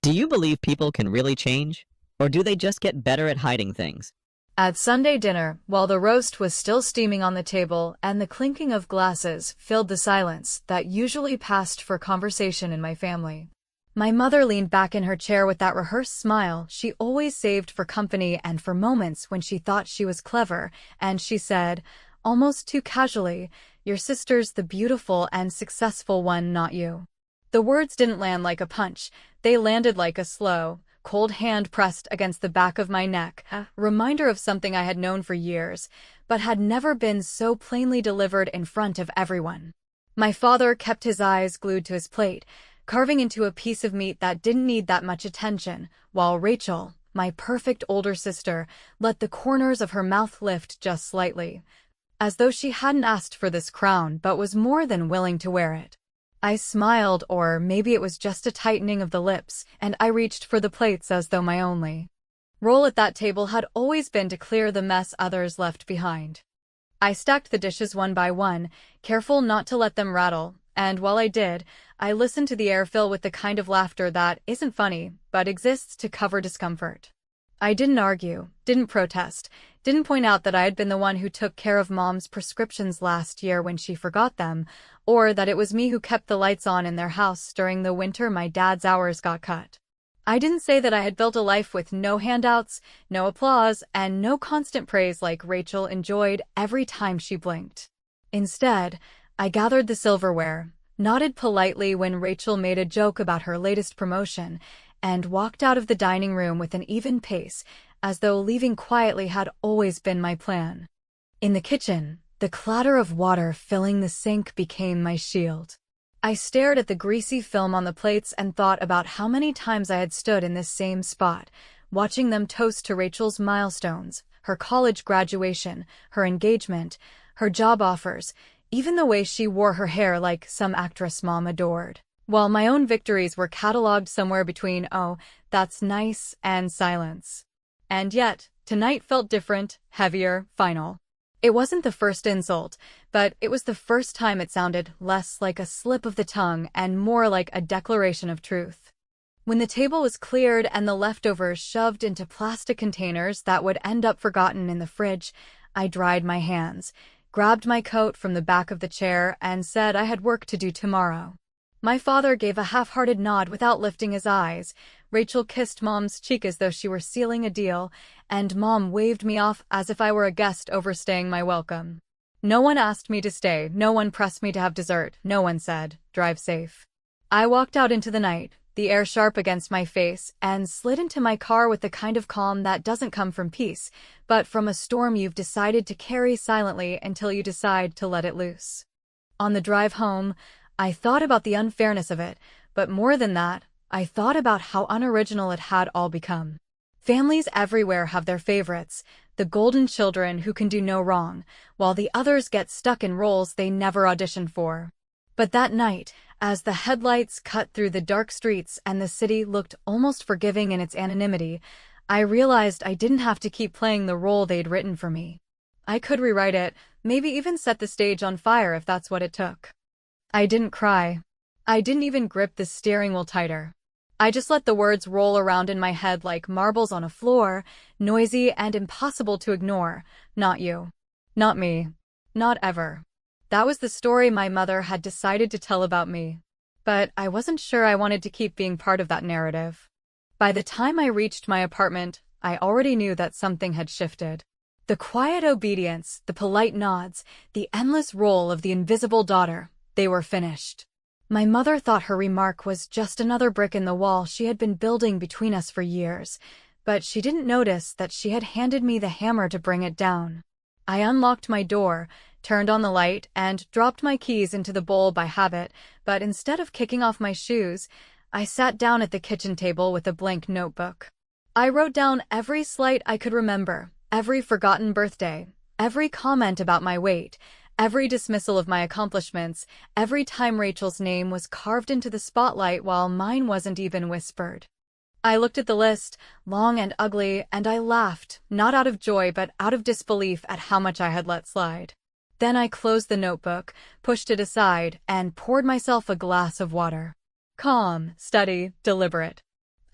Do you believe people can really change? Or do they just get better at hiding things? At Sunday dinner, while the roast was still steaming on the table and the clinking of glasses filled the silence that usually passed for conversation in my family, my mother leaned back in her chair with that rehearsed smile she always saved for company and for moments when she thought she was clever, and she said, almost too casually, "Your sister's the beautiful and successful one, not you." The words didn't land like a punch. They landed like a slow, cold hand pressed against the back of my neck, a reminder of something I had known for years, but had never been so plainly delivered in front of everyone. My father kept his eyes glued to his plate, carving into a piece of meat that didn't need that much attention, while Rachel, my perfect older sister, let the corners of her mouth lift just slightly, as though she hadn't asked for this crown but was more than willing to wear it. I smiled, or maybe it was just a tightening of the lips, and I reached for the plates as though my only role at that table had always been to clear the mess others left behind. I stacked the dishes one by one, careful not to let them rattle, and while I did, I listened to the air fill with the kind of laughter that isn't funny, but exists to cover discomfort. I didn't argue, didn't protest, didn't point out that I had been the one who took care of Mom's prescriptions last year when she forgot them, or that it was me who kept the lights on in their house during the winter my dad's hours got cut. I didn't say that I had built a life with no handouts, no applause, and no constant praise like Rachel enjoyed every time she blinked. Instead, I gathered the silverware, nodded politely when Rachel made a joke about her latest promotion, and walked out of the dining room with an even pace, as though leaving quietly had always been my plan. In the kitchen, the clatter of water filling the sink became my shield. I stared at the greasy film on the plates and thought about how many times I had stood in this same spot, watching them toast to Rachel's milestones, her college graduation, her engagement, her job offers, even the way she wore her hair like some actress Mom adored, while my own victories were catalogued somewhere between, "Oh, that's nice," and silence. And yet, tonight felt different, heavier, final. It wasn't the first insult, but it was the first time it sounded less like a slip of the tongue and more like a declaration of truth. When the table was cleared and the leftovers shoved into plastic containers that would end up forgotten in the fridge, I dried my hands, grabbed my coat from the back of the chair, and said I had work to do tomorrow. My father gave a half-hearted nod without lifting his eyes. Rachel kissed Mom's cheek as though she were sealing a deal, and Mom waved me off as if I were a guest overstaying my welcome. No one asked me to stay, no one pressed me to have dessert, no one said, "Drive safe." I walked out into the night, the air sharp against my face, and slid into my car with the kind of calm that doesn't come from peace, but from a storm you've decided to carry silently until you decide to let it loose. On the drive home, I thought about the unfairness of it, but more than that, I thought about how unoriginal it had all become. Families everywhere have their favorites, the golden children who can do no wrong, while the others get stuck in roles they never auditioned for. But that night, as the headlights cut through the dark streets and the city looked almost forgiving in its anonymity, I realized I didn't have to keep playing the role they'd written for me. I could rewrite it, maybe even set the stage on fire if that's what it took. I didn't cry. I didn't even grip the steering wheel tighter. I just let the words roll around in my head like marbles on a floor, noisy and impossible to ignore. Not you. Not me. Not ever. That was the story my mother had decided to tell about me. But I wasn't sure I wanted to keep being part of that narrative. By the time I reached my apartment, I already knew that something had shifted. The quiet obedience, the polite nods, the endless role of the invisible daughter, they were finished. My mother thought her remark was just another brick in the wall she had been building between us for years, but she didn't notice that she had handed me the hammer to bring it down. I unlocked my door, turned on the light, and dropped my keys into the bowl by habit, but instead of kicking off my shoes, I sat down at the kitchen table with a blank notebook. I wrote down every slight I could remember, every forgotten birthday, every comment about my weight, every dismissal of my accomplishments, every time Rachel's name was carved into the spotlight while mine wasn't even whispered. I looked at the list, long and ugly, and I laughed, not out of joy but out of disbelief at how much I had let slide. Then I closed the notebook, pushed it aside, and poured myself a glass of water. Calm, steady, deliberate.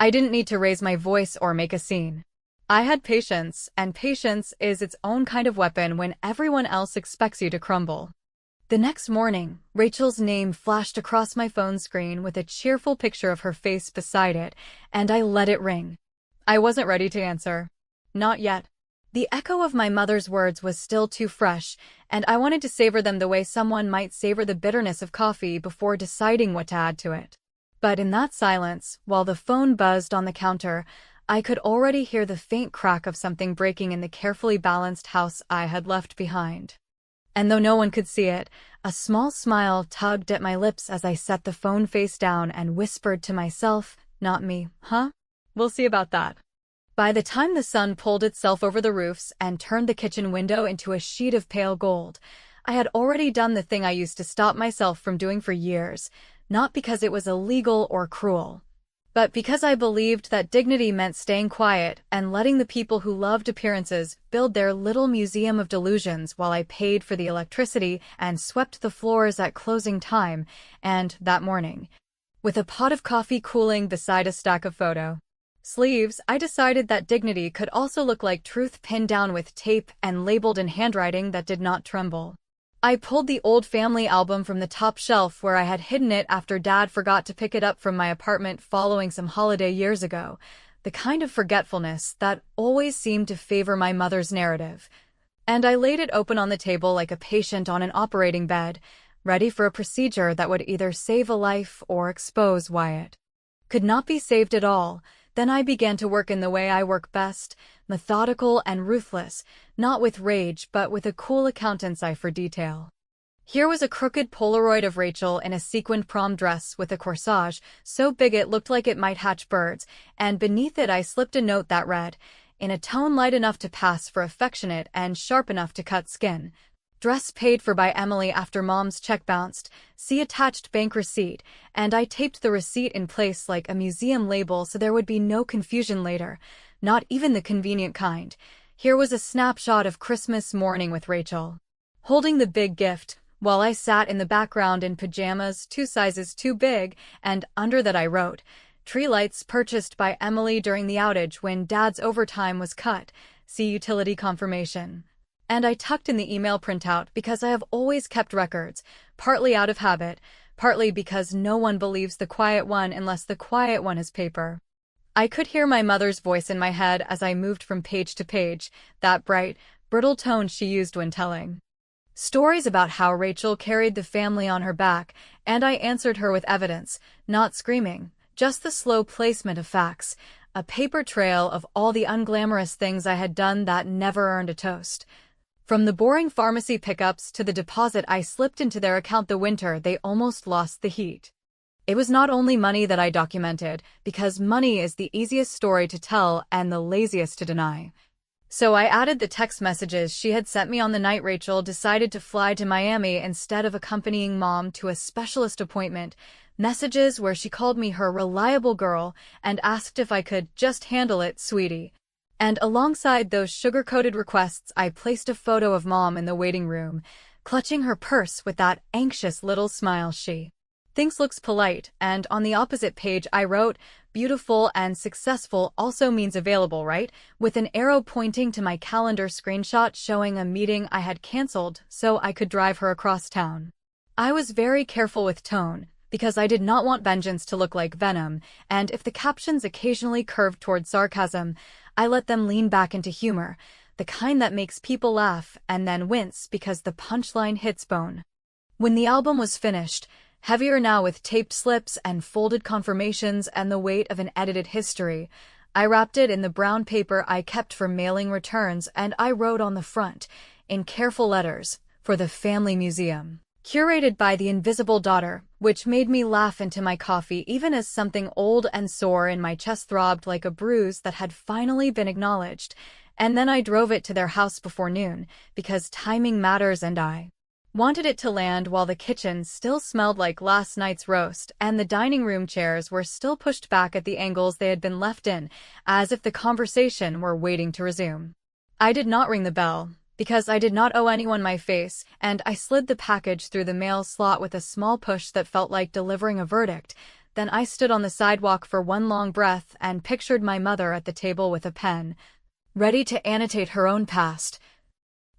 I didn't need to raise my voice or make a scene. I had patience, and patience is its own kind of weapon when everyone else expects you to crumble. The next morning, Rachel's name flashed across my phone screen with a cheerful picture of her face beside it, and I let it ring. I wasn't ready to answer. Not yet. The echo of my mother's words was still too fresh, and I wanted to savor them the way someone might savor the bitterness of coffee before deciding what to add to it. But in that silence, while the phone buzzed on the counter, I could already hear the faint crack of something breaking in the carefully balanced house I had left behind. And though no one could see it, a small smile tugged at my lips as I set the phone face down and whispered to myself, "Not me, huh? We'll see about that." By the time the sun pulled itself over the roofs and turned the kitchen window into a sheet of pale gold, I had already done the thing I used to stop myself from doing for years, not because it was illegal or cruel, but because I believed that dignity meant staying quiet and letting the people who loved appearances build their little museum of delusions while I paid for the electricity and swept the floors at closing time, and, that morning, with a pot of coffee cooling beside a stack of photo sleeves, I decided that dignity could also look like truth pinned down with tape and labeled in handwriting that did not tremble. I pulled the old family album from the top shelf where I had hidden it after Dad forgot to pick it up from my apartment following some holiday years ago, the kind of forgetfulness that always seemed to favor my mother's narrative. And I laid it open on the table like a patient on an operating bed, ready for a procedure that would either save a life or expose why it could not be saved at all. Then I began to work in the way I work best, methodical and ruthless, not with rage but with a cool accountant's eye for detail. Here was a crooked Polaroid of Rachel in a sequined prom dress with a corsage so big it looked like it might hatch birds, and beneath it I slipped a note that read, in a tone light enough to pass for affectionate and sharp enough to cut skin, "Dress paid for by Emily after Mom's check bounced. See attached bank receipt," and I taped the receipt in place like a museum label so there would be no confusion later, not even the convenient kind. Here was a snapshot of Christmas morning with Rachel holding the big gift, while I sat in the background in pajamas 2 sizes too big, and under that I wrote, "Tree lights purchased by Emily during the outage when Dad's overtime was cut. See utility confirmation." And I tucked in the email printout because I have always kept records, partly out of habit, partly because no one believes the quiet one unless the quiet one has paper. I could hear my mother's voice in my head as I moved from page to page, that bright, brittle tone she used when telling stories about how Rachel carried the family on her back, and I answered her with evidence, not screaming, just the slow placement of facts, a paper trail of all the unglamorous things I had done that never earned a toast. From the boring pharmacy pickups to the deposit I slipped into their account the winter they almost lost the heat. It was not only money that I documented, because money is the easiest story to tell and the laziest to deny. So I added the text messages she had sent me on the night Rachel decided to fly to Miami instead of accompanying Mom to a specialist appointment, messages where she called me her reliable girl and asked if I could just handle it, sweetie. And alongside those sugar-coated requests I placed a photo of Mom in the waiting room, clutching her purse with that anxious little smile she thinks looks polite, and on the opposite page I wrote, "Beautiful and successful also means available, right?" with an arrow pointing to my calendar screenshot showing a meeting I had canceled so I could drive her across town. I was very careful with tone, because I did not want vengeance to look like venom, and if the captions occasionally curved toward sarcasm, I let them lean back into humor, the kind that makes people laugh and then wince because the punchline hits bone. When the album was finished, heavier now with taped slips and folded confirmations and the weight of an edited history, I wrapped it in the brown paper I kept for mailing returns, and I wrote on the front, in careful letters, "For the Family Museum. Curated by the Invisible Daughter," which made me laugh into my coffee even as something old and sore in my chest throbbed like a bruise that had finally been acknowledged. And then I drove it to their house before noon, because timing matters and I wanted it to land while the kitchen still smelled like last night's roast and the dining room chairs were still pushed back at the angles they had been left in, as if the conversation were waiting to resume. I did not ring the bell, because I did not owe anyone my face, and I slid the package through the mail slot with a small push that felt like delivering a verdict. Then I stood on the sidewalk for one long breath and pictured my mother at the table with a pen, ready to annotate her own past.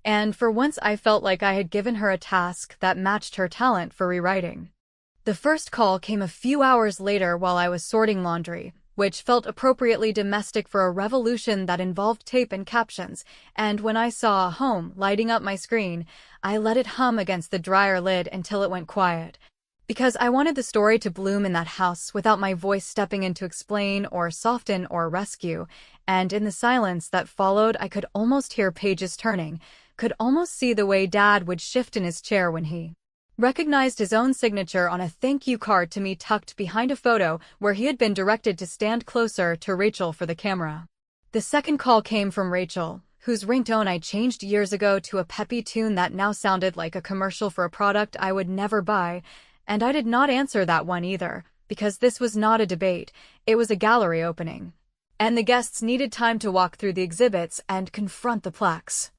And for once I felt like I had given her a task that matched her talent for rewriting. The first call came a few hours later while I was sorting laundry, which felt appropriately domestic for a revolution that involved tape and captions, and when I saw "Home" lighting up my screen, I let it hum against the dryer lid until it went quiet. Because I wanted the story to bloom in that house without my voice stepping in to explain or soften or rescue, and in the silence that followed I could almost hear pages turning, could almost see the way Dad would shift in his chair when he recognized his own signature on a thank you card to me tucked behind a photo where he had been directed to stand closer to Rachel for the camera. The second call came from Rachel, whose ringtone I changed years ago to a peppy tune that now sounded like a commercial for a product I would never buy, and I did not answer that one either, because this was not a debate, it was a gallery opening. And the guests needed time to walk through the exhibits and confront the plaques.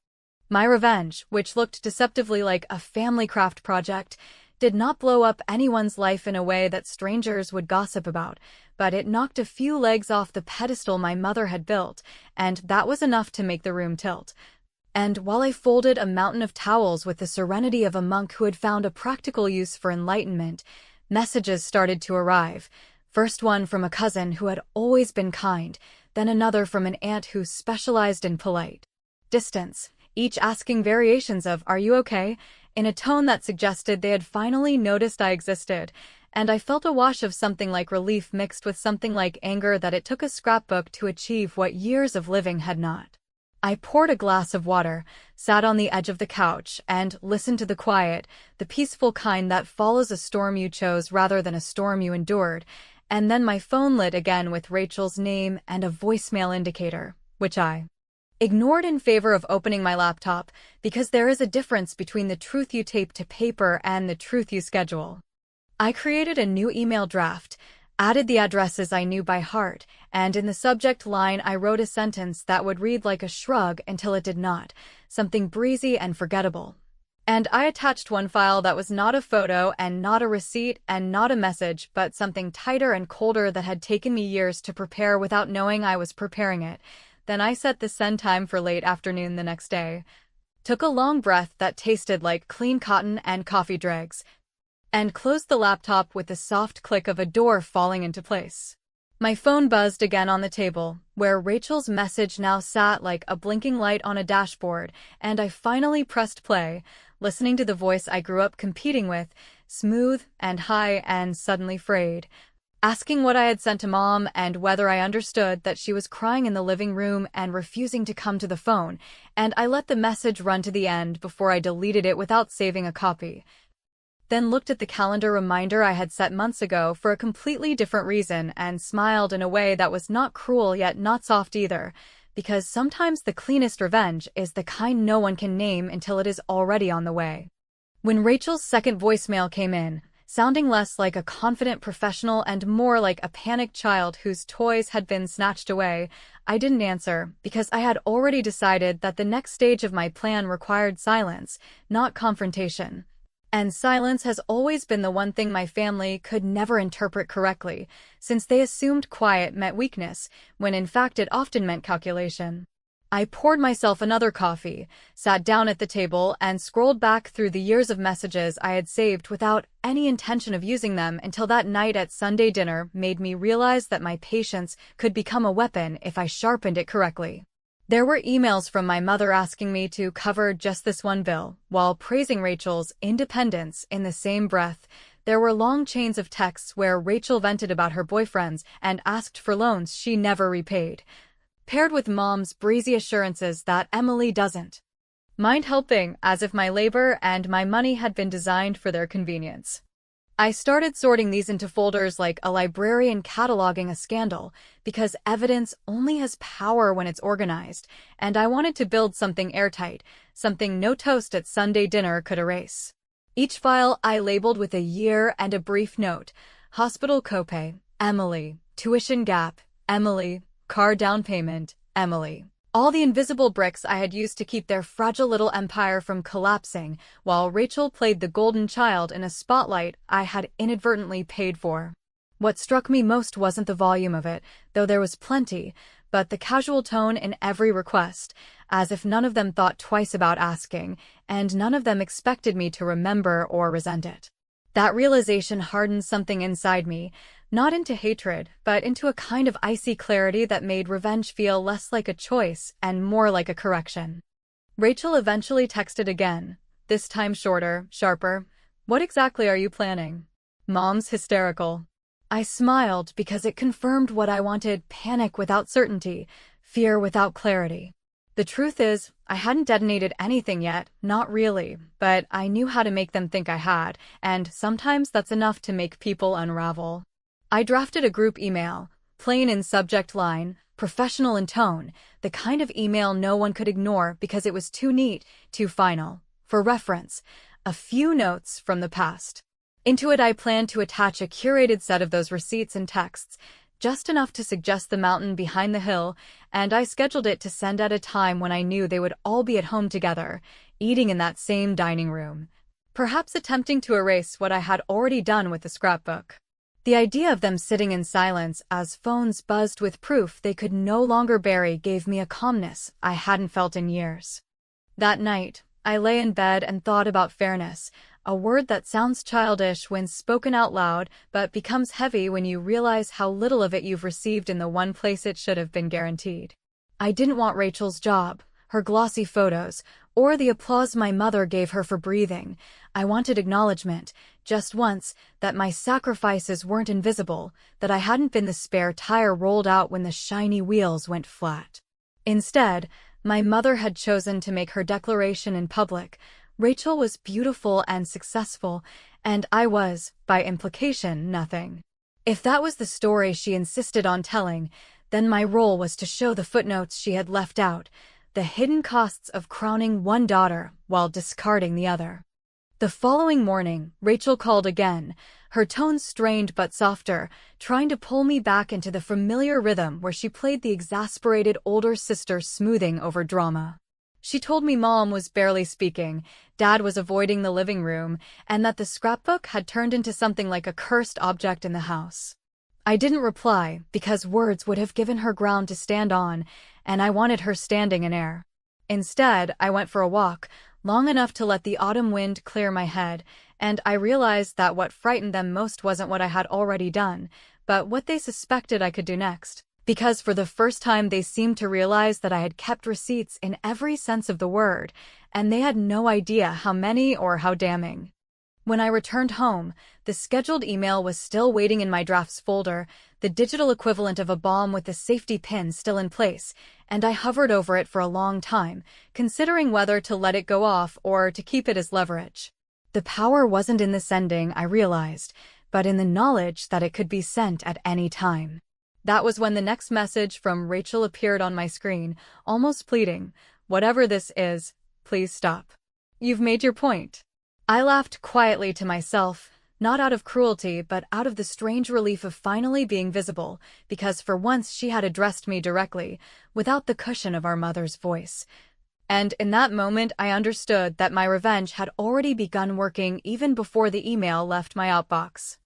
My revenge, which looked deceptively like a family craft project, did not blow up anyone's life in a way that strangers would gossip about, but it knocked a few legs off the pedestal my mother had built, and that was enough to make the room tilt. And while I folded a mountain of towels with the serenity of a monk who had found a practical use for enlightenment, messages started to arrive. First one from a cousin who had always been kind, then another from an aunt who specialized in polite distance, each asking variations of "Are you okay?" in a tone that suggested they had finally noticed I existed, and I felt a wash of something like relief mixed with something like anger that it took a scrapbook to achieve what years of living had not. I poured a glass of water, sat on the edge of the couch, and listened to the quiet, the peaceful kind that follows a storm you chose rather than a storm you endured, and then my phone lit again with Rachel's name and a voicemail indicator, which I ignored in favor of opening my laptop, because there is a difference between the truth you tape to paper and the truth you schedule. I created a new email draft, added the addresses I knew by heart, and in the subject line I wrote a sentence that would read like a shrug until it did not, something breezy and forgettable. And I attached one file that was not a photo and not a receipt and not a message, but something tighter and colder that had taken me years to prepare without knowing I was preparing it. Then I set the send time for late afternoon the next day, took a long breath that tasted like clean cotton and coffee dregs, and closed the laptop with the soft click of a door falling into place. My phone buzzed again on the table, where Rachel's message now sat like a blinking light on a dashboard, and I finally pressed play, listening to the voice I grew up competing with, smooth and high and suddenly frayed, asking what I had sent to Mom and whether I understood that she was crying in the living room and refusing to come to the phone, and I let the message run to the end before I deleted it without saving a copy. Then looked at the calendar reminder I had set months ago for a completely different reason and smiled in a way that was not cruel yet not soft either, because sometimes the cleanest revenge is the kind no one can name until it is already on the way. When Rachel's second voicemail came in, sounding less like a confident professional and more like a panicked child whose toys had been snatched away, I didn't answer, because I had already decided that the next stage of my plan required silence, not confrontation. And silence has always been the one thing my family could never interpret correctly, since they assumed quiet meant weakness, when in fact it often meant calculation. I poured myself another coffee, sat down at the table, and scrolled back through the years of messages I had saved without any intention of using them until that night at Sunday dinner made me realize that my patience could become a weapon if I sharpened it correctly. There were emails from my mother asking me to cover just this one bill, while praising Rachel's independence in the same breath. There were long chains of texts where Rachel vented about her boyfriends and asked for loans she never repaid, paired with Mom's breezy assurances that Emily doesn't mind helping, as if my labor and my money had been designed for their convenience. I started sorting these into folders like a librarian cataloging a scandal, because evidence only has power when it's organized, and I wanted to build something airtight, something no toast at Sunday dinner could erase. Each file I labeled with a year and a brief note: hospital copay, Emily; tuition gap, Emily; car down payment, Emily. All the invisible bricks I had used to keep their fragile little empire from collapsing, while Rachel played the golden child in a spotlight I had inadvertently paid for. What struck me most wasn't the volume of it, though there was plenty, but the casual tone in every request, as if none of them thought twice about asking, and none of them expected me to remember or resent it. That realization hardened something inside me, not into hatred, but into a kind of icy clarity that made revenge feel less like a choice and more like a correction. Rachel eventually texted again, this time shorter, sharper. "What exactly are you planning?" "Mom's hysterical." I smiled because it confirmed what I wanted: panic without certainty, fear without clarity. The truth is, I hadn't detonated anything yet, not really, but I knew how to make them think I had, and sometimes that's enough to make people unravel. I drafted a group email, plain in subject line, professional in tone, the kind of email no one could ignore because it was too neat, too final. For reference, a few notes from the past. Into it I planned to attach a curated set of those receipts and texts, just enough to suggest the mountain behind the hill, and I scheduled it to send at a time when I knew they would all be at home together, eating in that same dining room, perhaps attempting to erase what I had already done with the scrapbook. The idea of them sitting in silence as phones buzzed with proof they could no longer bury gave me a calmness I hadn't felt in years. That night, I lay in bed and thought about fairness, a word that sounds childish when spoken out loud but becomes heavy when you realize how little of it you've received in the one place it should have been guaranteed. I didn't want Rachel's job, her glossy photos, or the applause my mother gave her for breathing. I wanted acknowledgement, just once, that my sacrifices weren't invisible, that I hadn't been the spare tire rolled out when the shiny wheels went flat. Instead, my mother had chosen to make her declaration in public. Rachel was beautiful and successful, and I was, by implication, nothing. If that was the story she insisted on telling, then my role was to show the footnotes she had left out, the hidden costs of crowning one daughter while discarding the other. The following morning, Rachel called again, her tone strained but softer, trying to pull me back into the familiar rhythm where she played the exasperated older sister smoothing over drama. She told me Mom was barely speaking, Dad was avoiding the living room, and that the scrapbook had turned into something like a cursed object in the house. I didn't reply, because words would have given her ground to stand on, and I wanted her standing in air. Instead, I went for a walk, long enough to let the autumn wind clear my head, and I realized that what frightened them most wasn't what I had already done, but what they suspected I could do next. Because for the first time they seemed to realize that I had kept receipts in every sense of the word, and they had no idea how many or how damning. When I returned home, the scheduled email was still waiting in my drafts folder, the digital equivalent of a bomb with the safety pin still in place, and I hovered over it for a long time, considering whether to let it go off or to keep it as leverage. The power wasn't in the sending, I realized, but in the knowledge that it could be sent at any time. That was when the next message from Rachel appeared on my screen, almost pleading, "Whatever this is, please stop. You've made your point." I laughed quietly to myself, not out of cruelty but out of the strange relief of finally being visible, because for once she had addressed me directly, without the cushion of our mother's voice. And in that moment I understood that my revenge had already begun working even before the email left my outbox.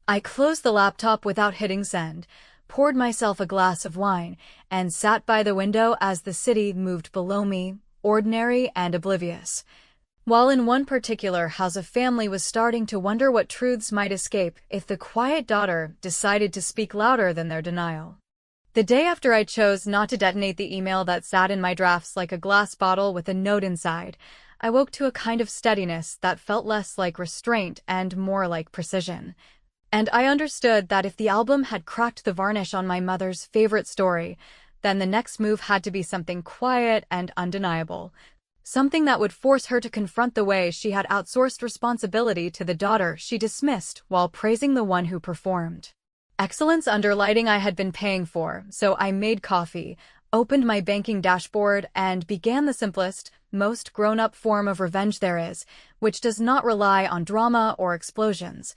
I closed the laptop without hitting send, poured myself a glass of wine, and sat by the window as the city moved below me, ordinary and oblivious. While in one particular house a family was starting to wonder what truths might escape if the quiet daughter decided to speak louder than their denial. The day after I chose not to detonate the email that sat in my drafts like a glass bottle with a note inside, I woke to a kind of steadiness that felt less like restraint and more like precision. And I understood that if the album had cracked the varnish on my mother's favorite story, then the next move had to be something quiet and undeniable. Something that would force her to confront the way she had outsourced responsibility to the daughter she dismissed while praising the one who performed. Excellence under lighting I had been paying for, so I made coffee, opened my banking dashboard, and began the simplest, most grown-up form of revenge there is, which does not rely on drama or explosions,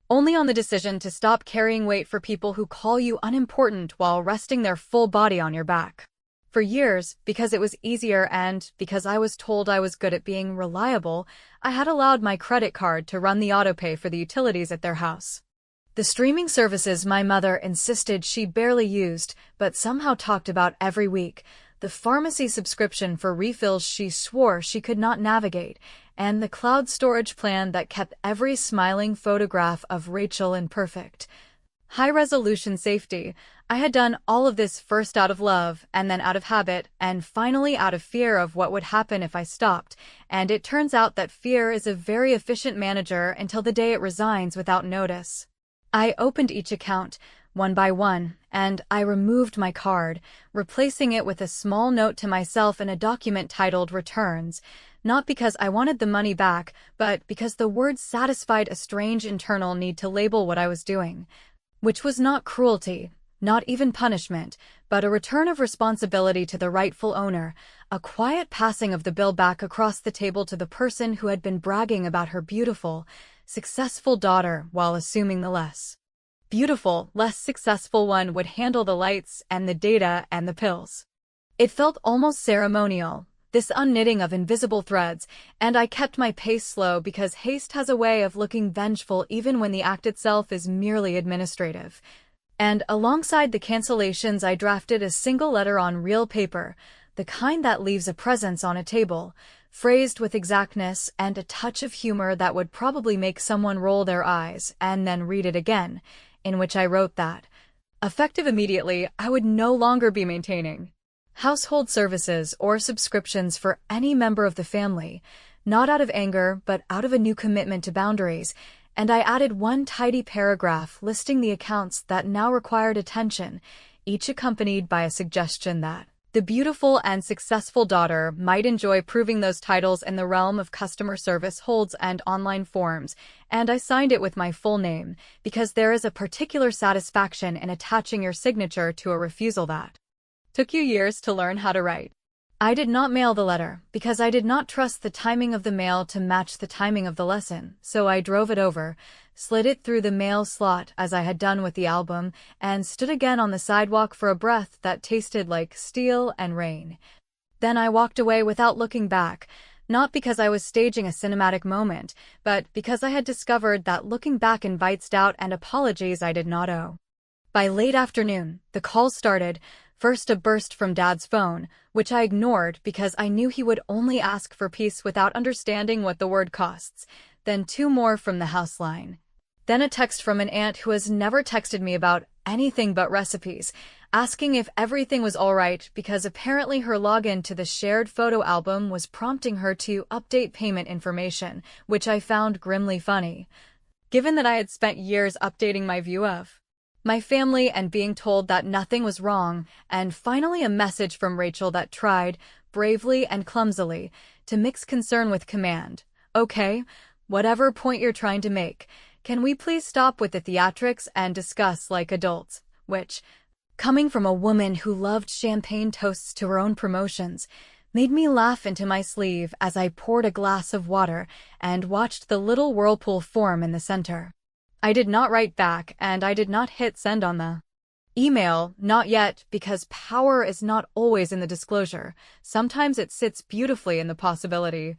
only on the decision to stop carrying weight for people who call you unimportant while resting their full body on your back. For years, because it was easier and because I was told I was good at being reliable, I had allowed my credit card to run the autopay for the utilities at their house. The streaming services my mother insisted she barely used, but somehow talked about every week, the pharmacy subscription for refills she swore she could not navigate, and the cloud storage plan that kept every smiling photograph of Rachel in perfect high-resolution safety. I had done all of this first out of love, and then out of habit, and finally out of fear of what would happen if I stopped, and it turns out that fear is a very efficient manager until the day it resigns without notice. I opened each account, one by one, and I removed my card, replacing it with a small note to myself in a document titled Returns, not because I wanted the money back, but because the words satisfied a strange internal need to label what I was doing. Which was not cruelty, not even punishment, but a return of responsibility to the rightful owner, a quiet passing of the bill back across the table to the person who had been bragging about her beautiful, successful daughter while assuming the less beautiful, less successful one would handle the lights and the data and the pills. It felt almost ceremonial, this unknitting of invisible threads, and I kept my pace slow because haste has a way of looking vengeful even when the act itself is merely administrative. And alongside the cancellations, I drafted a single letter on real paper, the kind that leaves a presence on a table, phrased with exactness and a touch of humor that would probably make someone roll their eyes and then read it again, in which I wrote that, effective immediately, I would no longer be maintaining household services or subscriptions for any member of the family, not out of anger but out of a new commitment to boundaries, and I added one tidy paragraph listing the accounts that now required attention, each accompanied by a suggestion that the beautiful and successful daughter might enjoy proving those titles in the realm of customer service holds and online forums, and I signed it with my full name, because there is a particular satisfaction in attaching your signature to a refusal that took you years to learn how to write. I did not mail the letter, because I did not trust the timing of the mail to match the timing of the lesson, so I drove it over, slid it through the mail slot as I had done with the album, and stood again on the sidewalk for a breath that tasted like steel and rain. Then I walked away without looking back, not because I was staging a cinematic moment, but because I had discovered that looking back invites doubt and apologies I did not owe. By late afternoon, the calls started. First a burst from Dad's phone, which I ignored because I knew he would only ask for peace without understanding what the word costs. Then two more from the house line. Then a text from an aunt who has never texted me about anything but recipes, asking if everything was all right because apparently her login to the shared photo album was prompting her to update payment information, which I found grimly funny, given that I had spent years updating my view of my family and being told that nothing was wrong, and finally a message from Rachel that tried, bravely and clumsily, to mix concern with command. Okay, whatever point you're trying to make, can we please stop with the theatrics and discuss like adults? Which, coming from a woman who loved champagne toasts to her own promotions, made me laugh into my sleeve as I poured a glass of water and watched the little whirlpool form in the center. I did not write back, and I did not hit send on the email, not yet, because power is not always in the disclosure. Sometimes it sits beautifully in the possibility.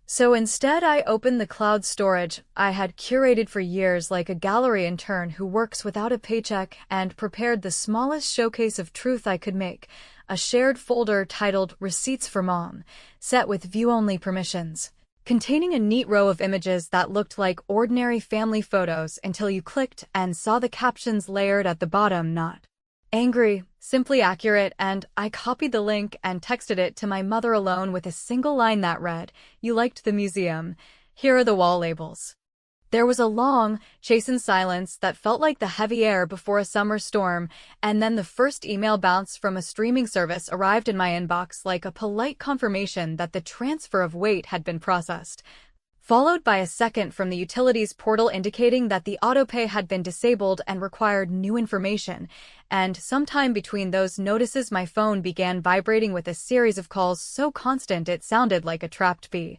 So instead I opened the cloud storage I had curated for years like a gallery intern who works without a paycheck and prepared the smallest showcase of truth I could make, a shared folder titled Receipts for Mom, set with view-only permissions, containing a neat row of images that looked like ordinary family photos until you clicked and saw the captions layered at the bottom, not angry, simply accurate, and I copied the link and texted it to my mother alone with a single line that read, "You liked the museum. Here are the wall labels." There was a long, chastened silence that felt like the heavy air before a summer storm, and then the first email bounce from a streaming service arrived in my inbox like a polite confirmation that the transfer of weight had been processed, followed by a second from the utilities portal indicating that the autopay had been disabled and required new information, and sometime between those notices my phone began vibrating with a series of calls so constant it sounded like a trapped bee.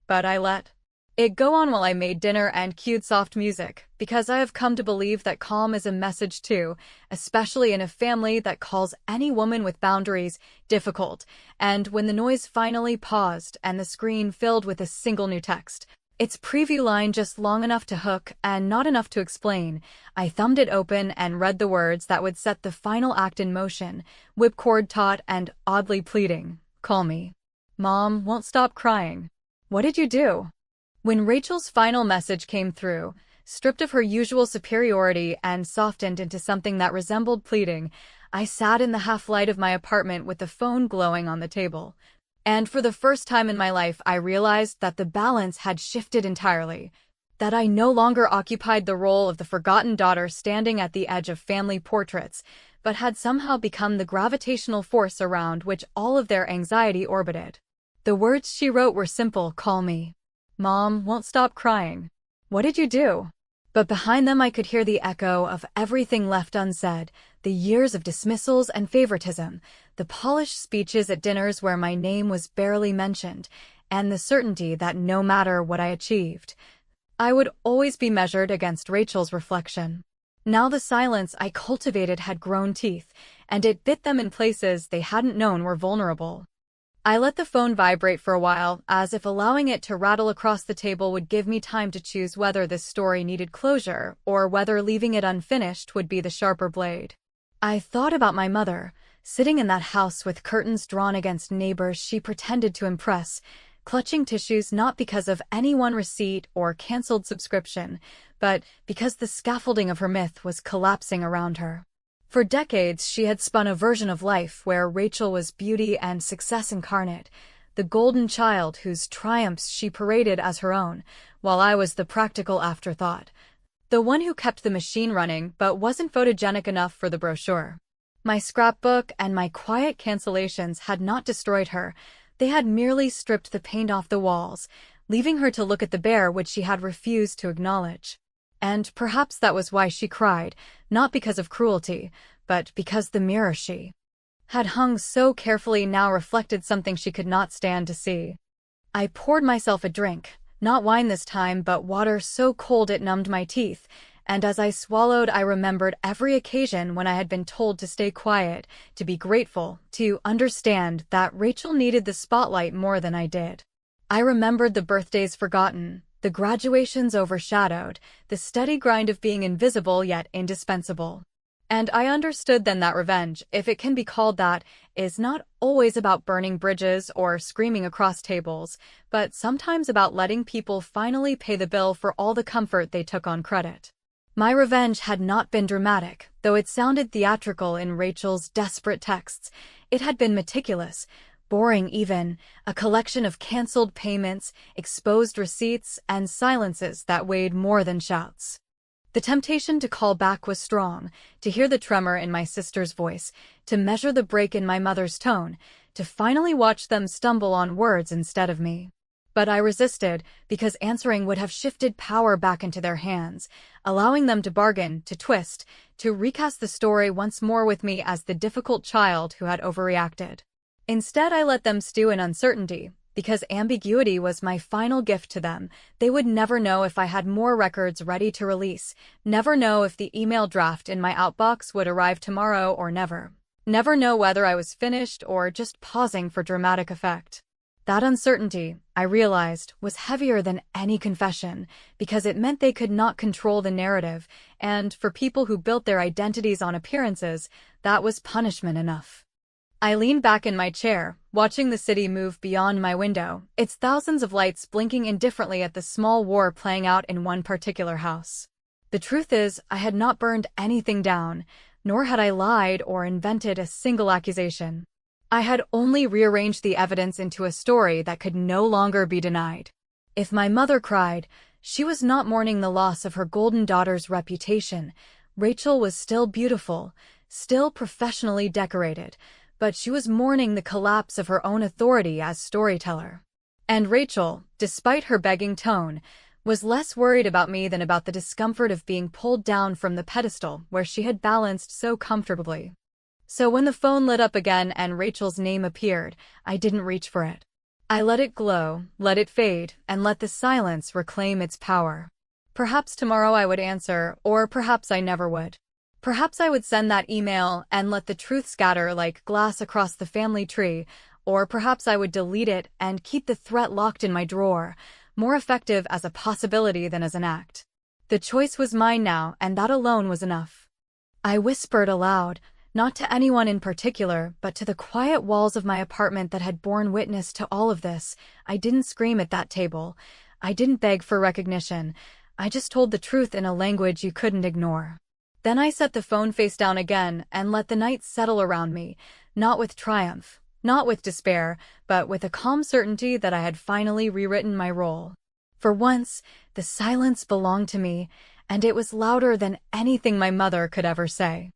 But I let it go on while I made dinner and cued soft music, because I have come to believe that calm is a message too, especially in a family that calls any woman with boundaries difficult. And when the noise finally paused and the screen filled with a single new text, its preview line just long enough to hook and not enough to explain. I thumbed it open and read the words that would set the final act in motion, whipcord taut and oddly pleading. Call me. Mom won't stop crying. What did you do? When Rachel's final message came through, stripped of her usual superiority and softened into something that resembled pleading, I sat in the half-light of my apartment with the phone glowing on the table. And for the first time in my life, I realized that the balance had shifted entirely, that I no longer occupied the role of the forgotten daughter standing at the edge of family portraits, but had somehow become the gravitational force around which all of their anxiety orbited. The words she wrote were simple: call me. Mom won't stop crying. What did you do? But behind them I could hear the echo of everything left unsaid, the years of dismissals and favoritism, the polished speeches at dinners where my name was barely mentioned, and the certainty that no matter what I achieved, I would always be measured against Rachel's reflection. Now the silence I cultivated had grown teeth, and it bit them in places they hadn't known were vulnerable. I let the phone vibrate for a while, as if allowing it to rattle across the table would give me time to choose whether this story needed closure or whether leaving it unfinished would be the sharper blade. I thought about my mother, sitting in that house with curtains drawn against neighbors she pretended to impress, clutching tissues not because of any one receipt or canceled subscription, but because the scaffolding of her myth was collapsing around her. For decades, she had spun a version of life where Rachel was beauty and success incarnate, the golden child whose triumphs she paraded as her own, while I was the practical afterthought, the one who kept the machine running but wasn't photogenic enough for the brochure. My scrapbook and my quiet cancellations had not destroyed her. They had merely stripped the paint off the walls, leaving her to look at the bare which she had refused to acknowledge. And perhaps that was why she cried, not because of cruelty, but because the mirror she had hung so carefully now reflected something she could not stand to see. I poured myself a drink, not wine this time, but water so cold it numbed my teeth, and as I swallowed I remembered every occasion when I had been told to stay quiet, to be grateful, to understand that Rachel needed the spotlight more than I did. I remembered the birthdays forgotten, the graduations overshadowed, the steady grind of being invisible yet indispensable. And I understood then that revenge, if it can be called that, is not always about burning bridges or screaming across tables, but sometimes about letting people finally pay the bill for all the comfort they took on credit. My revenge had not been dramatic, though it sounded theatrical in Rachel's desperate texts. It had been meticulous, boring even, a collection of canceled payments, exposed receipts, and silences that weighed more than shouts. The temptation to call back was strong, to hear the tremor in my sister's voice, to measure the break in my mother's tone, to finally watch them stumble on words instead of me. But I resisted, because answering would have shifted power back into their hands, allowing them to bargain, to twist, to recast the story once more with me as the difficult child who had overreacted. Instead, I let them stew in uncertainty, because ambiguity was my final gift to them. They would never know if I had more records ready to release, never know if the email draft in my outbox would arrive tomorrow or never know whether I was finished or just pausing for dramatic effect. That uncertainty, I realized, was heavier than any confession, because it meant they could not control the narrative, and for people who built their identities on appearances, that was punishment enough. I leaned back in my chair, watching the city move beyond my window, its thousands of lights blinking indifferently at the small war playing out in one particular house. The truth is, I had not burned anything down, nor had I lied or invented a single accusation. I had only rearranged the evidence into a story that could no longer be denied. If my mother cried, she was not mourning the loss of her golden daughter's reputation. Rachel was still beautiful, still professionally decorated, but she was mourning the collapse of her own authority as storyteller. And Rachel, despite her begging tone, was less worried about me than about the discomfort of being pulled down from the pedestal where she had balanced so comfortably. So when the phone lit up again and Rachel's name appeared, I didn't reach for it. I let it glow, let it fade, and let the silence reclaim its power. Perhaps tomorrow I would answer, or perhaps I never would. Perhaps I would send that email and let the truth scatter like glass across the family tree, or perhaps I would delete it and keep the threat locked in my drawer. more effective as a possibility than as an act. The choice was mine now, and that alone was enough. I whispered aloud, not to anyone in particular, but to the quiet walls of my apartment that had borne witness to all of this. I didn't scream at that table. I didn't beg for recognition. I just told the truth in a language you couldn't ignore. Then I set the phone face down again and let the night settle around me, not with triumph, not with despair, but with a calm certainty that I had finally rewritten my role. For once, the silence belonged to me, and it was louder than anything my mother could ever say.